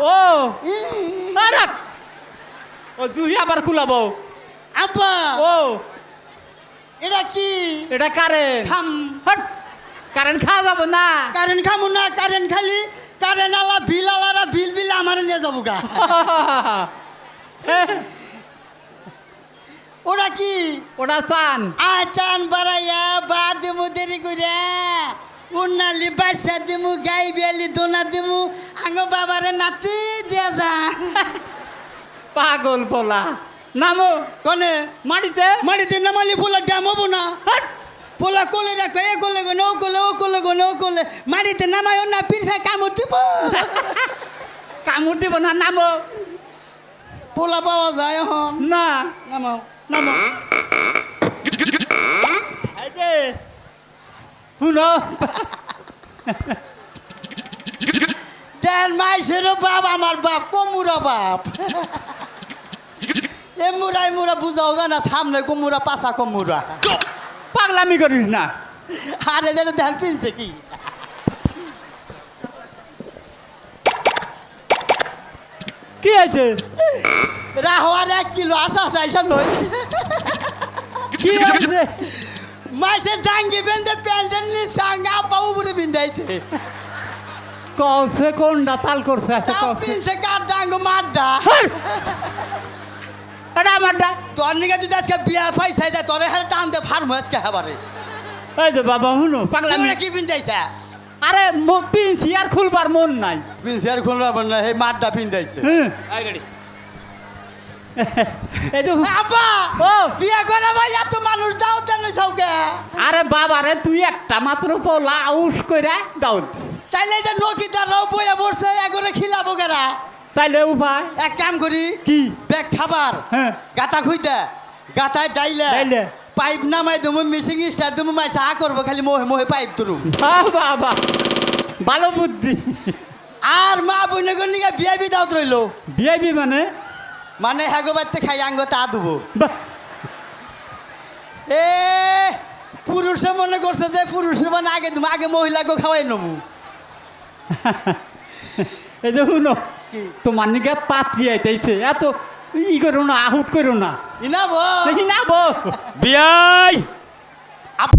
ও আরে ও জুহি আবার খুলাবো আব্বা ও এটা কি এটা কারেন্ট থাম হট কারেন্ট খাওয়া যাবো না কারেন্ট খামু না কারেন্ট খালি কারেন্ট আলা বিল আলারা বিল বিল আমার নিয়ে যাবো গা ওরা কি ওটা চান আচান বাড়াইয়া বা দেমু দেরি করে উন্নালি বাসা দিমু গাই বিয়ালি দোনা দিমু আঙ্গ বাবারে নাতি দিয়া যা পাগল পোলা নামো কনে মাটিতে মাটিতে নামালি পোলা ড্যাম হবো না হট পোলা কোলে রাখো এ কোলে গো নো কোলে ও কোলে গো নো কোলে মাটিতে নামায়ও না পিঠা কামড় দিব কামড় দিব না নামো পোলা পাওয়া যায় এখন না নামাও নামো এই যে শুনো দেন মাইসেরও বাপ আমার বাপ কমুরা বাপ এ মুরাই মুরা বুঝাও জানা সামনে কমুরা পাশা কমুরা পাগলামি করিস না আরে যেন ধ্যান পিনছে কি কি আছে রাহওয়ার 1 কিলো আসা চাইসা নই কি আছে মাইসে জাঙ্গি বেঁধে প্যান্টের নি সাঙ্গা পাউ উপরে বিন্দাইছে কলসে কোনটা তাল করছে আছে তাও কলসে পিনছে কার ডাঙ্গ মারডা এটা আমারটা তোর নিকে যদি আজকে বিয়া পাইছে যায় তোরে হারে টান দে ফার্ম আজকে হাবারে এই যে বাবা শুনো পাগলামি তোমরা কি বিন্দাইছে আরে পিনছি আর খুলবার মন নাই পিনছে আর খুলবা না হে মারডা বিন্দাইছে হুম আই রেডি এই যে আব্বা ও বিয়া করে ভাই এত মানুষ দাও দেন সৌকে আরে বাবা রে তুই একটা মাত্র পোলা আউস কইরা দাও তাইলে যে নকিদাররাও বইয়া বসছে এগরে খিলাবো কেরা তাইলে উপায় এক কাম করি কি ব্যাগ খাবার হ্যাঁ গাতা খুইতে গাতায় ডাইলে ডাইলে। পাইপ নামাই দেবো মিশিং স্টার দেবো মাইসা আ করবো খালি মোহে মোহে পাইপ তুরু বাবা ভালো বুদ্ধি আর মা বোনের নিকে বিয়া বিদাও রইলো বিআইবি মানে মানে হ্যাগো বাড়তে খাই আঙ্গ তা দেবো বাহ, এ পুরুষে মনে করছে যে পুরুষের মানে আগে দেবো আগে মহিলাকে খাওয়াই নেবো এই যে শুনো কি তোমার নিকে পাত্রি আইতেছে এত ই করো না আহুত করো না ইনাবো দেখি না বো বিয়াই আপ